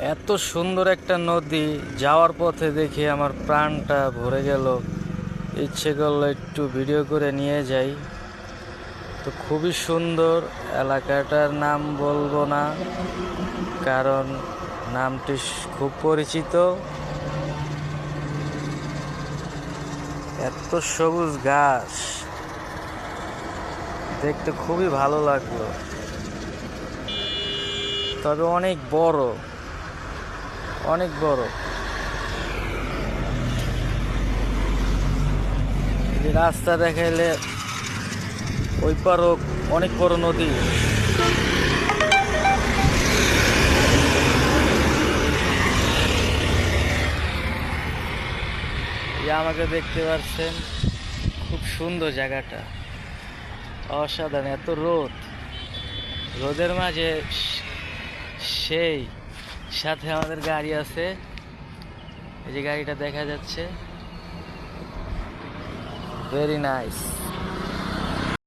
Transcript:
এত সুন্দর একটা নদী, যাওয়ার পথে দেখে আমার প্রাণটা ভরে গেল। ইচ্ছে করলো একটু ভিডিও করে নিয়ে যাই। তো খুবই সুন্দর। এলাকাটার নাম বলবো না, কারণ নামটি খুব পরিচিত। এত সবুজ ঘাস দেখতে খুবই ভালো লাগলো, তবে অনেক বড়, অনেক বড়। যে রাস্তা দেখাইলে ওই পারও অনেক বড় নদী। এই আমাকে দেখতে পাচ্ছেন, খুব সুন্দর জায়গাটা, অসাধারণ। এত রোদ, রোদের মাঝে সেই সাথে আমাদের গাড়ি আছে, এই যে গাড়িটা দেখা যাচ্ছে, ভেরি নাইস।